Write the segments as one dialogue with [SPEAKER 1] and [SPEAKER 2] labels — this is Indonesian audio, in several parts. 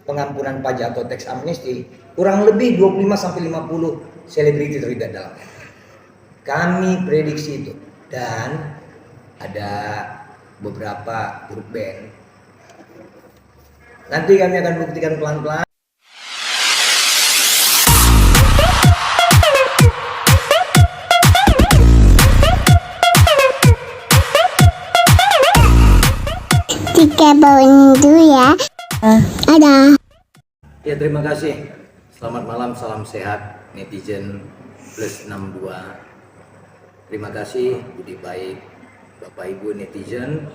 [SPEAKER 1] pengampunan pajak atau tax amnesty, kurang lebih 25-50 selebriti terlibat dalamnya. Kami prediksi itu, dan ada beberapa grup band. Nanti kami akan buktikan pelan-pelan.
[SPEAKER 2] Jika bawang dulu ya. Ada.
[SPEAKER 1] Ya, terima kasih. Selamat malam, salam sehat netizen plus 62. Terima kasih budi baik Bapak Ibu netizen.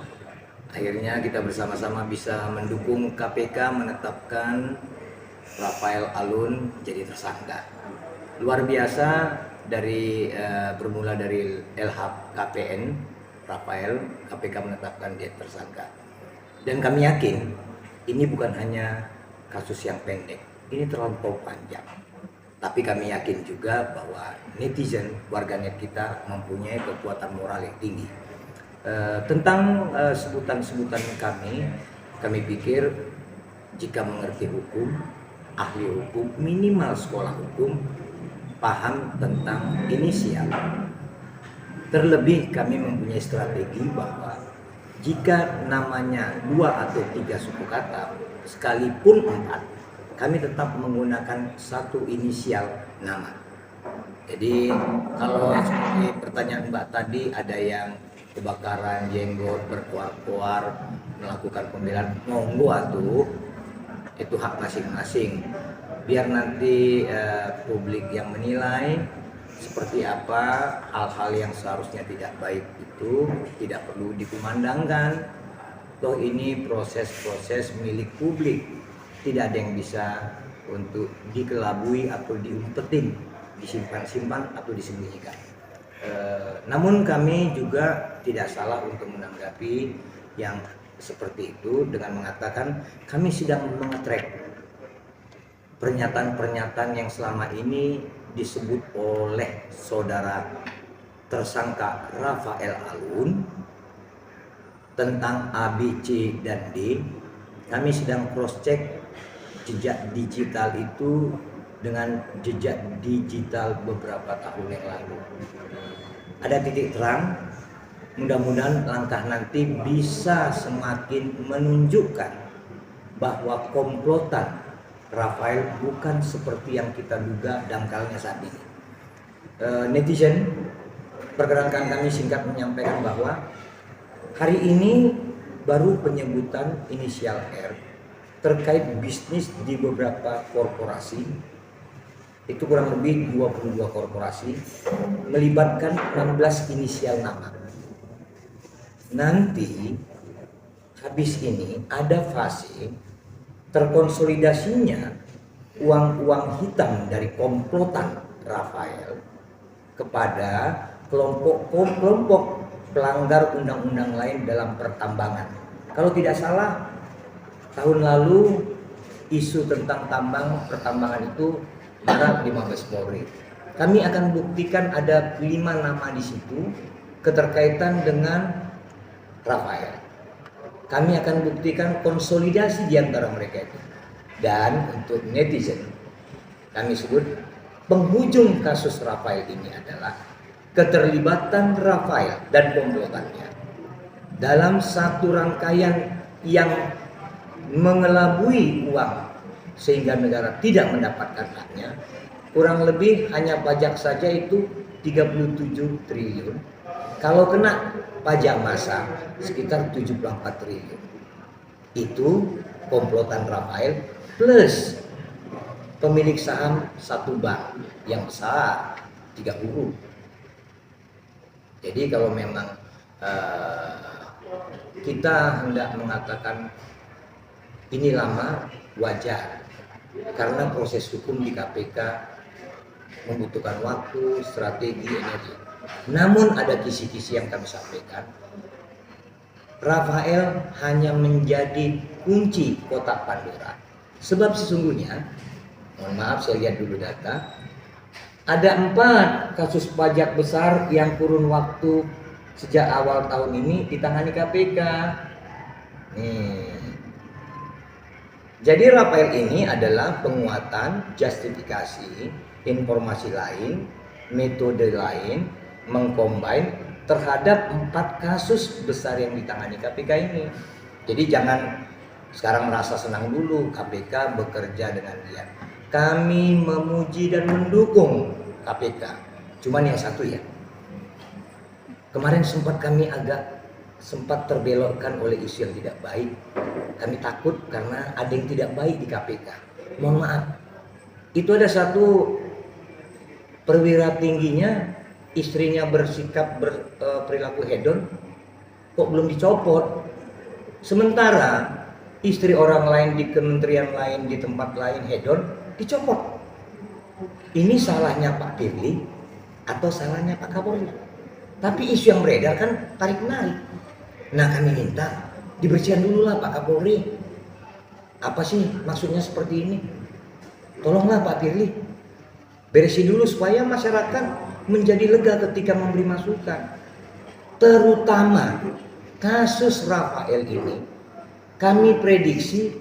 [SPEAKER 1] Akhirnya kita bersama-sama bisa mendukung KPK menetapkan Rafael Alun jadi tersangka. Luar biasa, bermula dari LHKPN Rafael, KPK menetapkan dia tersangka. Dan kami yakin ini bukan hanya kasus yang pendek, ini terlampau panjang. Tapi kami yakin juga bahwa netizen, warganet kita mempunyai kekuatan moral yang tinggi. Tentang sebutan-sebutan kami pikir jika mengerti hukum, ahli hukum, minimal sekolah hukum, paham tentang inisial. Terlebih kami mempunyai strategi bahwa jika namanya 2 atau 3 suku kata, sekalipun 4, kami tetap menggunakan satu inisial nama. Jadi kalau seperti pertanyaan Mbak tadi, ada yang kebakaran jenggot, berkuar-kuar, melakukan pembelaan, monggo atuh, itu hak masing-masing. Biar nanti publik yang menilai seperti apa hal-hal yang seharusnya tidak baik itu tidak perlu dikumandangkan. Toh ini proses-proses milik publik, tidak ada yang bisa untuk dikelabui atau diumpetin, disimpan-simpan atau disembunyikan. Namun kami juga tidak salah untuk menanggapi yang seperti itu dengan mengatakan kami sedang mengetrack pernyataan-pernyataan yang selama ini disebut oleh saudara tersangka Rafael Alun tentang A, B, C, dan D. Kami sedang cross check jejak digital itu dengan jejak digital beberapa tahun yang lalu. Ada titik terang, mudah-mudahan langkah nanti bisa semakin menunjukkan bahwa komplotan Rafael bukan seperti yang kita duga dangkalnya saat ini. Netizen, perkenankan kami singkat menyampaikan bahwa hari ini baru penyebutan inisial R terkait bisnis di beberapa korporasi. Itu kurang lebih 22 korporasi melibatkan 16 inisial nama. Nanti habis ini ada fase terkonsolidasinya uang-uang hitam dari komplotan Rafael kepada kelompok-kelompok pelanggar undang-undang lain dalam pertambangan. Kalau tidak salah, tahun lalu isu tentang pertambangan itu marak di Mabes Polri. Kami akan buktikan ada 5 nama di situ keterkaitan dengan Rafael. Kami akan buktikan konsolidasi di antara mereka itu. Dan untuk netizen, kami sebut penghujung kasus Rafael ini adalah keterlibatan Rafael dan komplotannya dalam satu rangkaian yang mengelabui uang sehingga negara tidak mendapatkan haknya. Kurang lebih hanya pajak saja itu 37 triliun. Kalau kena pajak massa sekitar 74 triliun. Itu komplotan Rafael plus pemilik saham satu bank yang besar 3 huruf. Jadi kalau memang kita hendak mengatakan ini lama, wajar, karena proses hukum di KPK membutuhkan waktu, strategi, energi. Namun ada kisi-kisi yang kami sampaikan. Rafael hanya menjadi kunci kotak Pandora. Sebab sesungguhnya, mohon maaf saya lihat dulu data, ada 4 kasus pajak besar yang kurun waktu sejak awal tahun ini ditangani KPK. Nih. Jadi Rafael ini adalah penguatan justifikasi informasi lain, metode lain, mengcombine terhadap 4 kasus besar yang ditangani KPK ini. Jadi jangan sekarang merasa senang dulu KPK bekerja dengan giat. Kami memuji dan mendukung KPK. Cuman yang satu ya, kemarin kami sempat terbelokkan oleh isu yang tidak baik. Kami takut karena ada yang tidak baik di KPK. Mohon maaf. Itu ada satu perwira tingginya, istrinya bersikap perilaku hedon, kok belum dicopot. Sementara istri orang lain di kementerian lain, di tempat lain hedon, dicopot. Ini salahnya Pak Firly atau salahnya Pak Kapolri? Tapi isu yang beredar kan tarik-menarik. Nah kami minta dibersihkan dulu lah Pak Kapolri. Apa sih maksudnya seperti ini? Tolonglah Pak Firly, beresi dulu supaya masyarakat menjadi lega ketika memberi masukan. Terutama kasus Rafael ini, kami prediksi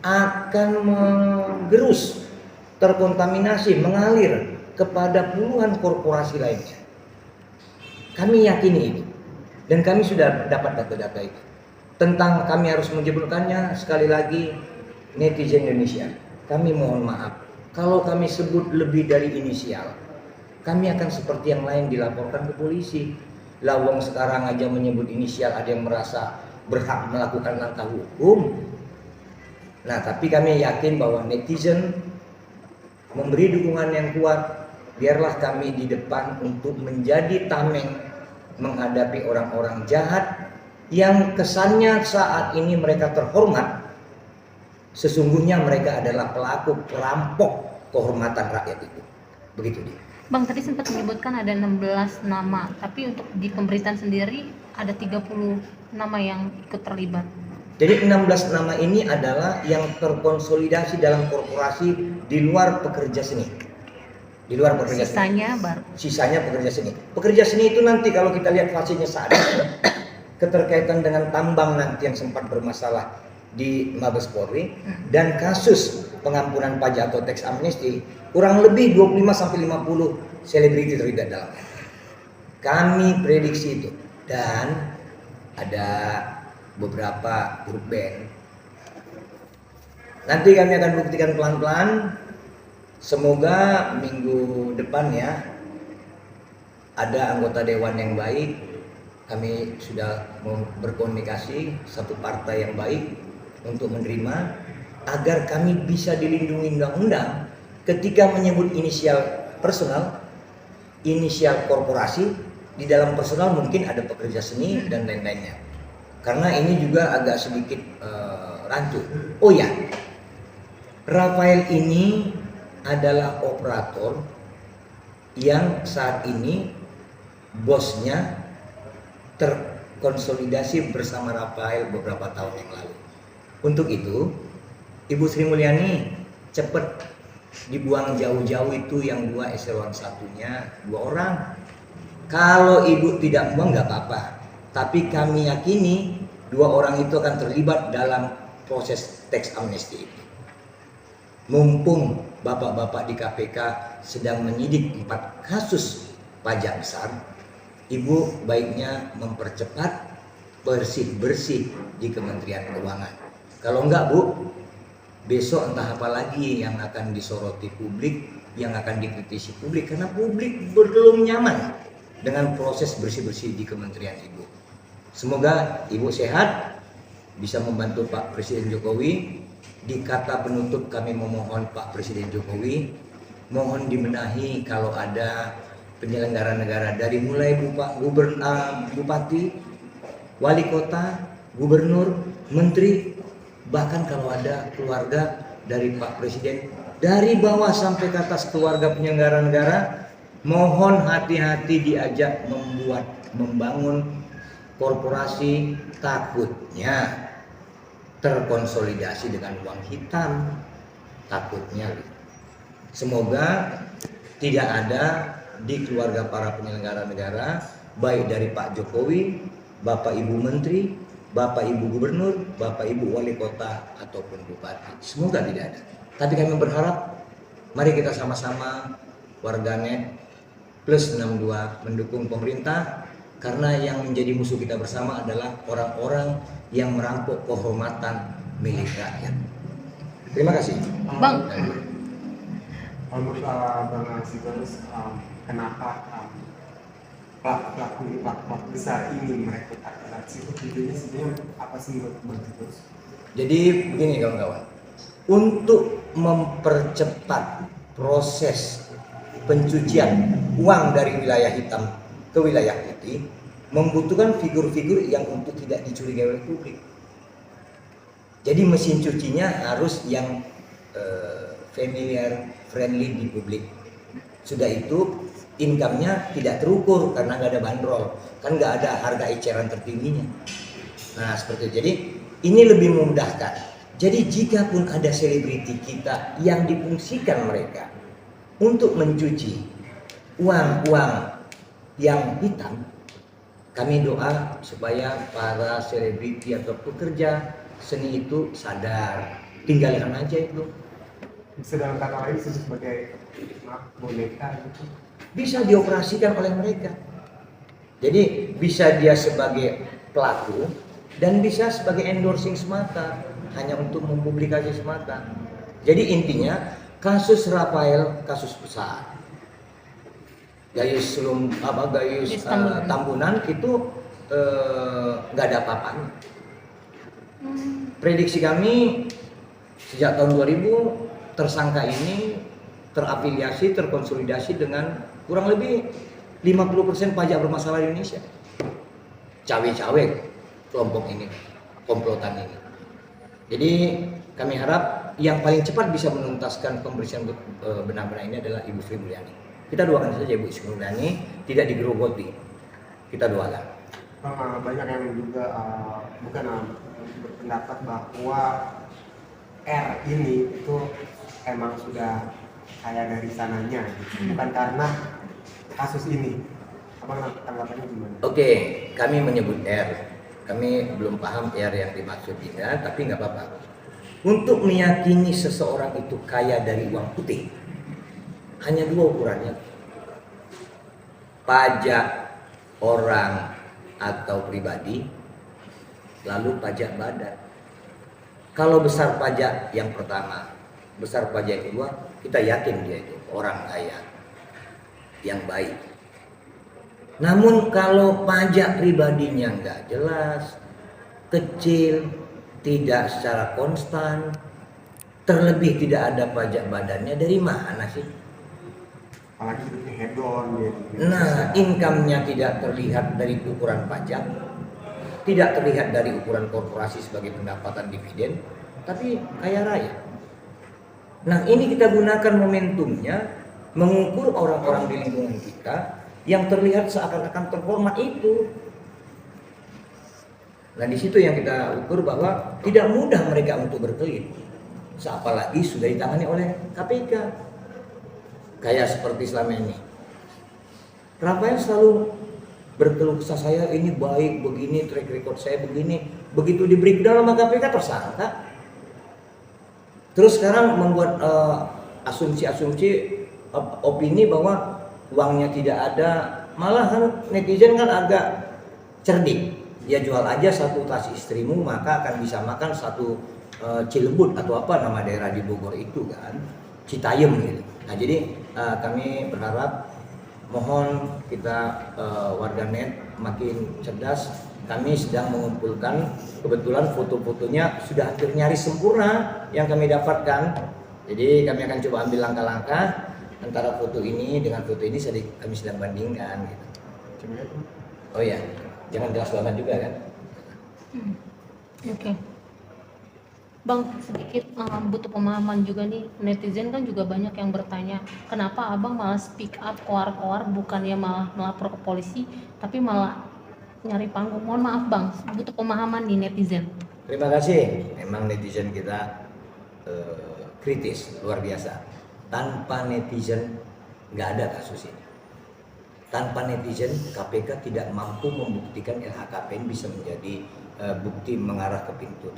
[SPEAKER 1] akan menggerus, terkontaminasi, mengalir kepada puluhan korporasi lainnya. Kami yakini ini, dan kami sudah dapat data-data itu. Tentang kami harus menyebutkannya, sekali lagi netizen Indonesia, kami mohon maaf kalau kami sebut lebih dari inisial. Kami akan seperti yang lain dilaporkan ke polisi. Lawang sekarang aja menyebut inisial, ada yang merasa berhak melakukan langkah hukum. Nah, tapi kami yakin bahwa netizen memberi dukungan yang kuat. Biarlah kami di depan untuk menjadi tameng menghadapi orang-orang jahat yang kesannya saat ini mereka terhormat. Sesungguhnya mereka adalah pelaku perampok kehormatan rakyat itu. Begitu dia.
[SPEAKER 3] Bang, tadi sempat menyebutkan ada 16 nama, tapi untuk di pemberitaan sendiri ada 30 nama yang ikut terlibat.
[SPEAKER 1] Jadi 16 nama ini adalah yang terkonsolidasi dalam korporasi di luar pekerja seni. Di luar pekerja
[SPEAKER 3] Sisanya
[SPEAKER 1] seni.
[SPEAKER 3] baru.
[SPEAKER 1] Sisanya pekerja seni. Pekerja seni itu nanti kalau kita lihat fasenya saat ini, keterkaitan dengan tambang nanti yang sempat bermasalah di Mabes Polri dan kasus pengampunan pajak atau tax amnesty, kurang lebih 25-50 selebriti terlibat dalamnya. Kami prediksi itu, dan ada beberapa grup band. Nanti kami akan buktikan pelan-pelan. Semoga minggu depan ya ada anggota dewan yang baik. Kami sudah berkomunikasi satu partai yang baik untuk menerima agar kami bisa dilindungi undang-undang ketika menyebut inisial personal, inisial korporasi. Di dalam personal mungkin ada pekerja seni dan lain-lainnya. Karena ini juga agak sedikit rancu. Oh ya, Rafael ini adalah operator yang saat ini bosnya terkonsolidasi bersama Rafael beberapa tahun yang lalu. Untuk itu, Ibu Sri Mulyani cepat dibuang jauh-jauh itu yang 2 eselon 1-nya 2 orang. Kalau Ibu tidak buang nggak apa-apa, tapi kami yakini 2 orang itu akan terlibat dalam proses tax amnesty itu. Mumpung bapak-bapak di KPK sedang menyidik 4 kasus pajak besar, Ibu baiknya mempercepat bersih-bersih di Kementerian Keuangan. Kalau enggak Bu, besok entah apa lagi yang akan disoroti publik, yang akan dikritisi publik, karena publik belum nyaman dengan proses bersih-bersih di Kementerian Ibu. Semoga Ibu sehat, bisa membantu Pak Presiden Jokowi. Di kata penutup kami memohon Pak Presiden Jokowi, mohon dibenahi kalau ada penyelenggara negara dari mulai bupati, wali kota, gubernur, menteri, bahkan kalau ada keluarga dari Pak Presiden, dari bawah sampai ke atas keluarga penyelenggara negara, mohon hati-hati diajak membangun korporasi, takutnya terkonsolidasi dengan uang hitam, takutnya. Semoga tidak ada di keluarga para penyelenggara negara, baik dari Pak Jokowi, Bapak Ibu Menteri, Bapak Ibu Gubernur, Bapak Ibu Wali Kota ataupun Bupati. Semoga tidak ada. Tapi kami berharap mari kita sama-sama warganet plus 62 mendukung pemerintah, karena yang menjadi musuh kita bersama adalah orang-orang yang merampok kehormatan milik rakyat. Terima kasih.
[SPEAKER 3] Bang.
[SPEAKER 4] Menurut Bang Sitorus, kenapa pelaku besar ini merekrut artis itu tujuannya sebenarnya apa sih menurut Bang Sitorus?
[SPEAKER 1] Jadi begini kawan-kawan, untuk mempercepat proses pencucian uang dari wilayah hitam ke wilayah putih membutuhkan figur-figur yang untuk tidak dicurigai oleh publik. Jadi mesin cucinya harus yang familiar, friendly di publik. Sudah itu income-nya tidak terukur karena nggak ada bandrol, kan nggak ada harga eceran tertingginya. Nah seperti itu. Jadi ini lebih memudahkan. Jadi jika pun ada selebriti kita yang difungsikan mereka untuk mencuci uang-uang yang hitam, kami doa supaya para selebriti atau pekerja seni itu sadar, tinggalkan aja itu.
[SPEAKER 4] Bisa dalam kata lain disebut sebagai boneka gitu.
[SPEAKER 1] Bisa dioperasikan oleh mereka. Jadi bisa dia sebagai pelaku dan bisa sebagai endorsing semata, hanya untuk mempublikasi semata. Jadi intinya kasus Rafael kasus besar. Gayus Tambunan itu nggak ada apa-apanya. Prediksi kami sejak tahun 2000 tersangka ini terafiliasi, terkonsolidasi dengan kurang lebih 50% pajak bermasalah di Indonesia. Cawe-cawe kelompok ini, komplotan ini. Jadi kami harap yang paling cepat bisa menuntaskan pembersihan benang-benang ini adalah Ibu Sri Mulyani. Kita doakan saja Ibu Sri Mulyani tidak digerogoti. Kita doakan.
[SPEAKER 4] Banyak yang juga berpendapat bahwa R ini itu emang sudah kaya dari sananya, bukan karena kasus ini. Abang tanggapannya gimana?
[SPEAKER 1] Oke, kami menyebut R. Kami belum paham R yang dimaksud tidak, tapi nggak apa-apa. Untuk meyakini seseorang itu kaya dari uang putih, hanya dua ukurannya. Pajak orang atau pribadi, lalu pajak badan. Kalau besar pajak yang pertama, besar pajak yang kedua, kita yakin dia itu orang kaya yang baik. Namun kalau pajak pribadinya nggak jelas, kecil, tidak secara konstan, terlebih tidak ada pajak badannya, dari mana sih?
[SPEAKER 4] Apalagi seperti hedon gitu.
[SPEAKER 1] Nah, income-nya tidak terlihat dari ukuran pajak, tidak terlihat dari ukuran korporasi sebagai pendapatan dividen, tapi kaya raya. Nah, ini kita gunakan momentumnya mengukur orang-orang di lingkungan kita yang terlihat seakan-akan terhormat itu. Nah, di situ yang kita ukur bahwa tidak mudah mereka untuk berkelit. Apalagi sudah ditangani oleh KPK. Kayak seperti selama ini. Rafael selalu berkeluh kesah, saya ini baik begini, track record saya begini. Begitu di breakdown sama KPK tersangka. Terus sekarang membuat asumsi-asumsi, opini bahwa uangnya tidak ada. Malah kan netizen kan agak cerdik. Ya jual aja satu tas istrimu maka akan bisa makan satu Cilebut atau apa nama daerah di Bogor itu kan, Citayam gitu. Nah jadi kami berharap mohon kita warganet makin cerdas. Kami sedang mengumpulkan, kebetulan foto-fotonya sudah hampir nyaris sempurna yang kami dapatkan. Jadi kami akan coba ambil langkah-langkah antara foto ini dengan foto ini, kami sedang bandingkan gitu. Oh iya, jangan jelas banget juga kan.
[SPEAKER 3] Oke. Bang, sedikit butuh pemahaman juga nih, netizen kan juga banyak yang bertanya, kenapa abang malah speak up koar-koar, bukannya malah melapor ke polisi, tapi malah nyari panggung. Mohon maaf bang, butuh pemahaman nih netizen.
[SPEAKER 1] Terima kasih, memang netizen kita kritis, luar biasa. Tanpa netizen nggak ada kasus ini. Tanpa netizen KPK tidak mampu membuktikan LHKPN bisa menjadi bukti mengarah ke pintu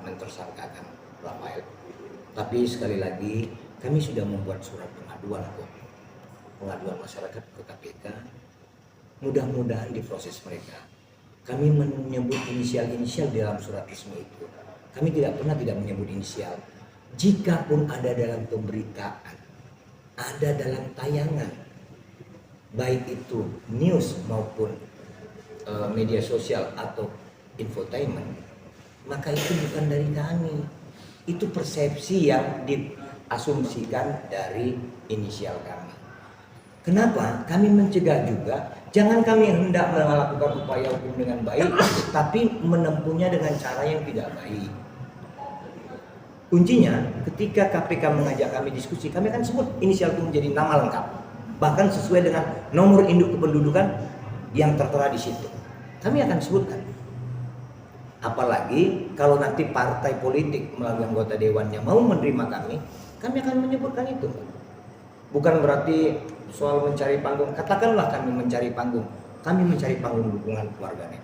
[SPEAKER 1] mentersangkakan Rafael. Tapi sekali lagi kami sudah membuat surat pengaduan masyarakat ke KPK. Mudah-mudahan diproses mereka. Kami menyebut inisial-inisial di dalam surat resmi itu. Kami tidak pernah tidak menyebut inisial. Jikapun ada dalam pemberitaan, ada dalam tayangan, baik itu news maupun media sosial atau infotainment, maka itu bukan dari kami. Itu persepsi yang diasumsikan dari inisial kami. Kenapa? Kami mencegah juga, jangan kami hendak melakukan upaya hukum dengan baik, tapi menempuhnya dengan cara yang tidak baik. Kuncinya, ketika KPK mengajak kami diskusi, kami akan sebut inisial itu menjadi nama lengkap, bahkan sesuai dengan nomor induk kependudukan yang tertera di situ. Kami akan sebutkan. Apalagi kalau nanti partai politik melalui anggota dewannya mau menerima kami akan menyebutkan itu. Bukan berarti soal mencari panggung, katakanlah kami mencari panggung dukungan keluarganya.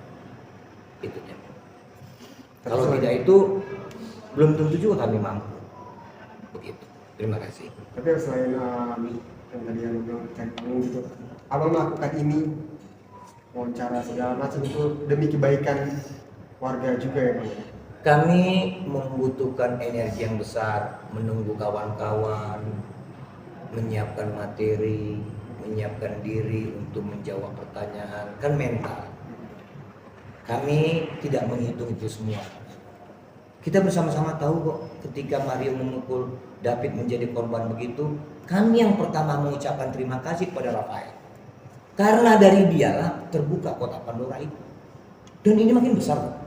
[SPEAKER 1] Itu ya. Kalau tidak itu belum tentu juga kami mampu. Begitu. Terima kasih.
[SPEAKER 4] Tapi selain yang tadi yang bilang cari panggung gitu, abang melakukan ini wawancara segala macam itu demi kebaikan warga juga ya bang?
[SPEAKER 1] Kami membutuhkan energi yang besar, menunggu kawan-kawan, menyiapkan materi, menyiapkan diri untuk menjawab pertanyaan, kan mental. Kami tidak menghitung itu semua. Kita bersama-sama tahu kok ketika Mario memukul David menjadi korban begitu, kami yang pertama mengucapkan terima kasih kepada Rafael. Karena dari dialah terbuka kotak Pandora itu. Dan ini makin besar kok.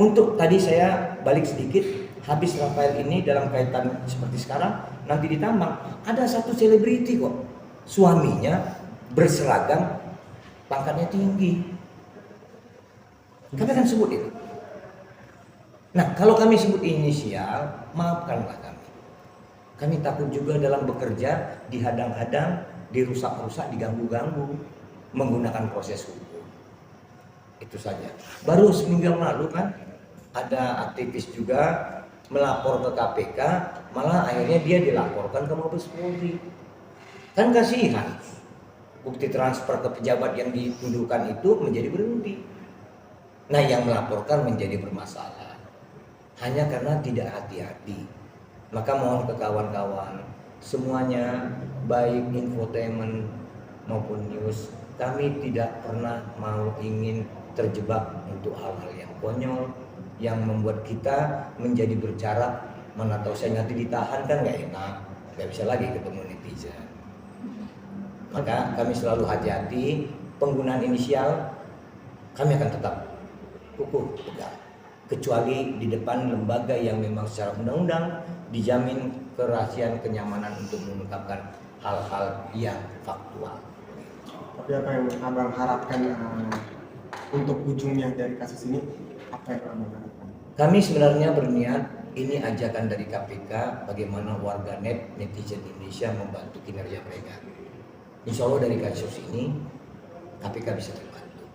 [SPEAKER 1] Untuk tadi saya balik sedikit, habis Rafael ini dalam kaitan seperti sekarang, nanti ditambah ada satu selebriti kok, suaminya berseragam, pangkatnya tinggi. Kami akan sebut itu. Nah, kalau kami sebut inisial, maafkanlah kami. Kami takut juga dalam bekerja dihadang-hadang, dirusak-rusak, diganggu-ganggu, menggunakan proses hukum. Itu saja. Baru seminggu yang lalu kan ada aktivis juga melapor ke KPK, malah akhirnya dia dilaporkan ke Mabes Polri. Kan kasihan, bukti transfer ke pejabat yang dituduhkan itu menjadi berhenti. Nah, yang melaporkan menjadi bermasalah hanya karena tidak hati-hati. Maka mohon ke kawan-kawan semuanya, baik infotainment maupun news, kami tidak pernah mau ingin terjebak untuk hal-hal yang konyol yang membuat kita menjadi berjarak. Mana tahu saya nanti ditahan kan nggak enak, nggak bisa lagi ketemu netizen. Maka kami selalu hati-hati penggunaan inisial, kami akan tetap kukuh tegak, kecuali di depan lembaga yang memang secara undang-undang dijamin kerahasiaan kenyamanan untuk mengungkapkan hal-hal yang faktual.
[SPEAKER 4] Tapi apa yang abang harapkan untuk ujungnya dari kasus ini, apa yang abang harapkan?
[SPEAKER 1] Kami sebenarnya berniat, ini ajakan dari KPK bagaimana warganet netizen Indonesia membantu kinerja mereka. Insya Allah dari kasus ini KPK bisa terbantu.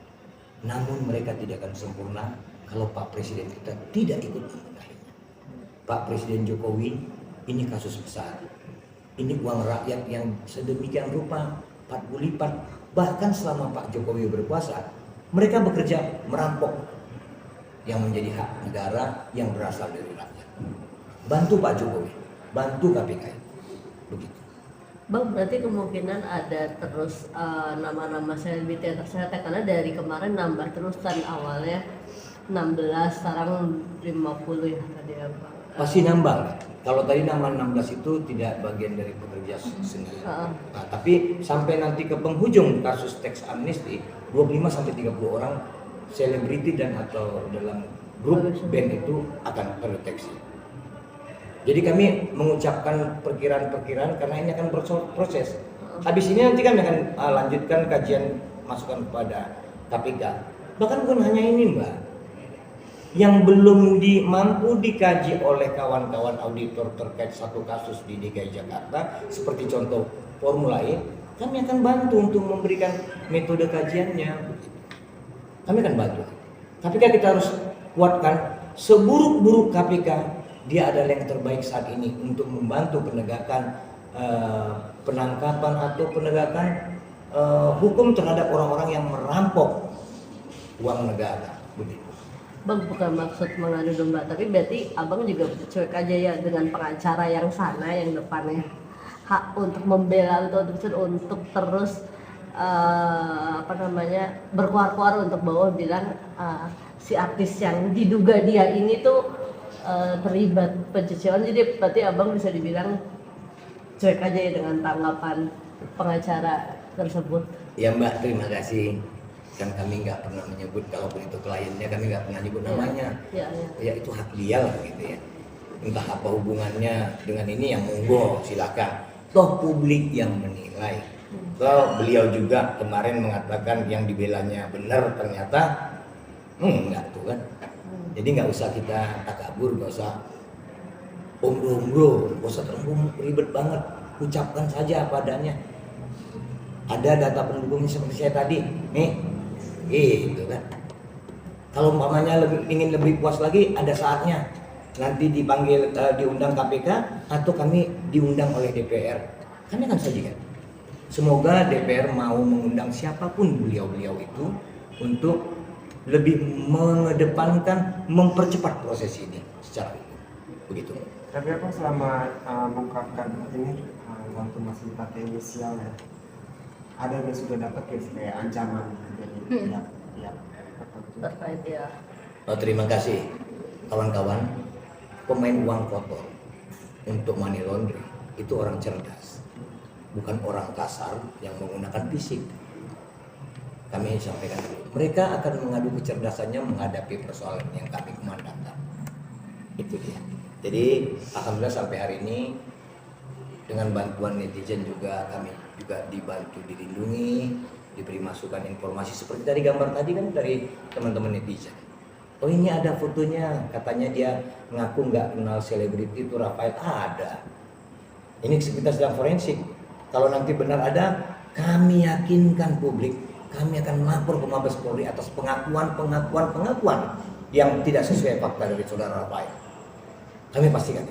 [SPEAKER 1] Namun mereka tidak akan sempurna kalau Pak Presiden kita tidak ikut membenahinya. Pak Presiden Jokowi, ini kasus besar. Ini uang rakyat yang sedemikian rupa 40 lipat. Bahkan selama Pak Jokowi berkuasa, mereka bekerja merampok yang menjadi hak negara yang berasal dari rakyat. Bantu Pak Jokowi, bantu KPK. Begitu.
[SPEAKER 5] Bang, berarti kemungkinan ada terus nama-nama selebriti yang terseret karena dari kemarin nambah terus kan, awalnya 16, sekarang 50 ya tadi ya Bang.
[SPEAKER 1] Pasti nambah. Kalau tadi nama 16 itu tidak bagian dari pekerja sendiri. Nah, tapi sampai nanti ke penghujung kasus teks amnesti 25 sampai 30 orang selebriti dan atau dalam grup band itu akan terdeteksi. Jadi kami mengucapkan perkiraan-perkiraan karena ini akan berproses. Habis ini nanti kami akan lanjutkan kajian masukan kepada KPK. Bahkan bukan hanya ini Mbak, yang belum mampu dikaji oleh kawan-kawan auditor terkait satu kasus di DKI Jakarta, seperti contoh Formula E, kami akan bantu untuk memberikan metode kajiannya. Kami akan bantu. KPK kita harus kuatkan. Seburuk-buruk KPK, dia adalah yang terbaik saat ini untuk membantu penegakan penangkapan atau penegakan hukum terhadap orang-orang yang merampok uang negara. Begitu.
[SPEAKER 5] Bang, bukan maksud mengadu domba, tapi berarti abang juga cuek aja ya dengan pengacara yang sana, yang depannya hak untuk membela untuk terus berkuar-kuar untuk bawah bilang si artis yang diduga dia ini tuh terlibat pencucian. Jadi berarti abang bisa dibilang cuek aja ya dengan tanggapan pengacara tersebut.
[SPEAKER 1] Ya Mbak, terima kasih. Kan kami nggak pernah menyebut, kalaupun itu kliennya kami nggak pernah nyebut namanya. Ya itu hak dia lah gitu ya. Entah apa hubungannya dengan ini, yang monggo silakan. Toh publik yang menilai. Kalau beliau juga kemarin mengatakan yang dibelanya benar, ternyata enggak tuh kan. Jadi nggak usah kita takabur, nggak usah ombro, nggak usah ribet banget. Ucapkan saja apa adanya. Ada data pendukungnya seperti saya tadi, nih, gitu kan. Kalau umpamanya ingin lebih puas lagi, ada saatnya nanti dipanggil, diundang KPK atau kami diundang oleh DPR. Kami akan sajikan. Semoga DPR mau mengundang siapapun beliau-beliau itu untuk lebih mengedepankan, mempercepat proses ini secara hukum. Begitu.
[SPEAKER 4] Tapi apa selama mengungkapkan ini waktu masih pakai inisial ya, ada yang sudah dapat kayak ancaman dari pihak tertentu
[SPEAKER 5] Terkait ya.
[SPEAKER 1] Oh, terima kasih kawan-kawan. Pemain uang kotor untuk money laundering itu orang cerdas, bukan orang kasar yang menggunakan fisik. Kami sampaikan dulu, mereka akan mengadu kecerdasannya menghadapi persoalan yang kami kumandangkan. Itu dia. Jadi alhamdulillah sampai hari ini dengan bantuan netizen juga kami juga dibantu, dilindungi, diberi masukan informasi seperti tadi gambar tadi kan dari teman-teman netizen. Oh ini ada fotonya, katanya dia ngaku nggak kenal selebriti itu Rafael. Ada. Ini kita sedang forensik. Kalau nanti benar ada, kami yakinkan publik, kami akan melapor ke Mabes Polri atas pengakuan yang tidak sesuai fakta dari saudara Rafael. Kami pastikan.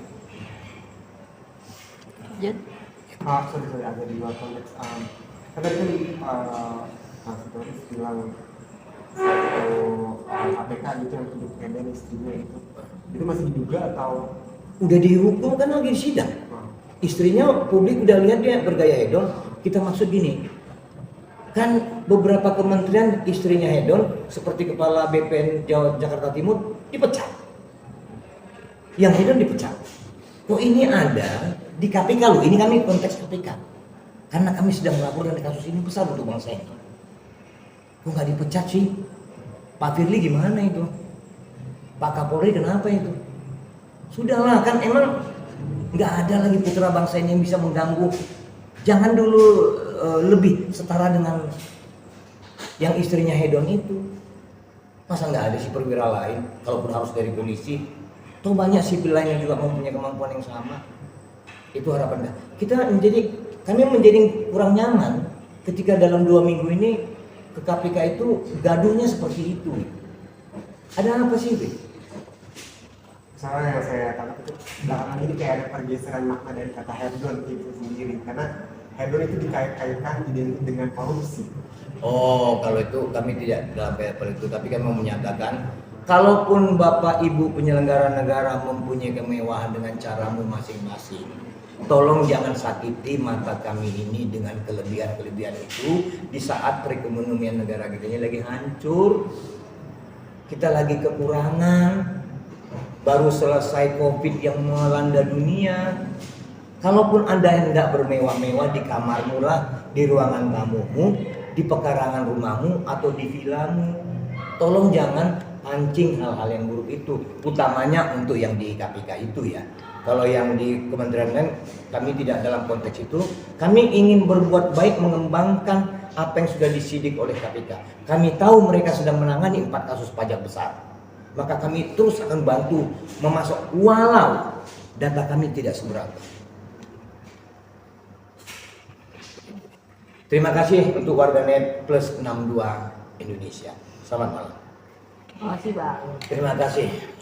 [SPEAKER 5] Jen?
[SPEAKER 4] sorry agak di luar konteks. Kan tadi kan Mas Doris bilang satu APK gitu yang untuk Eden istrinya itu masih diduga atau
[SPEAKER 1] Udah dihukum kan lagi sidang. Istrinya publik udah lihat dia bergaya hedon. Kita maksud gini, kan beberapa kementerian istrinya hedon, seperti kepala BPN Jakarta Timur dipecat, yang hedon dipecat. Oh ini ada di KPK loh, ini kami konteks KPK karena kami sedang melaporkan kasus ini besar untuk bangsa ini. Kok nggak dipecat sih? Pak Firly gimana itu? Pak Kapolri kenapa itu? Sudahlah, kan emang nggak ada lagi putra bangsa ini yang bisa mengganggu. Jangan dulu lebih setara dengan yang istrinya hedon itu. Masa nggak ada si perwira lain, kalaupun harus dari polisi. Toh banyak sipil lain yang juga mempunyai kemampuan yang sama. Itu harapan kami menjadi kurang nyaman ketika dalam 2 minggu ini ke KPK itu gaduhnya seperti itu. Ada apa sih itu?
[SPEAKER 4] misalnya yang saya tangkap itu belakangan ini kayak ada pergeseran makna dari kata hedon itu sendiri, karena hedon itu dikait-kaitkan identik dengan korupsi.
[SPEAKER 1] Oh, kalau itu kami tidak dalam level itu, tapi kami mau menyatakan kalaupun Bapak Ibu penyelenggara negara mempunyai kemewahan dengan caramu masing-masing, tolong jangan sakiti mata kami ini dengan kelebihan-kelebihan itu di saat perekonomian negara kita ini lagi hancur. Kita lagi kekurangan, baru selesai COVID yang melanda dunia. Kalaupun Anda hendak bermewah-mewah di kamarmu lah, di ruangan tamumu, di pekarangan rumahmu atau di vilamu, tolong jangan pancing hal-hal yang buruk itu, utamanya untuk yang di KPK itu ya. Kalau yang di kementerian lain kami tidak dalam konteks itu. Kami ingin berbuat baik, mengembangkan apa yang sudah disidik oleh KPK. Kami tahu mereka sedang menangani 4 kasus pajak besar, maka kami terus akan bantu memasok walau data kami tidak seberapa. Terima kasih untuk warganet plus 62 Indonesia. Selamat malam.
[SPEAKER 5] Makasih bang.
[SPEAKER 1] Terima kasih.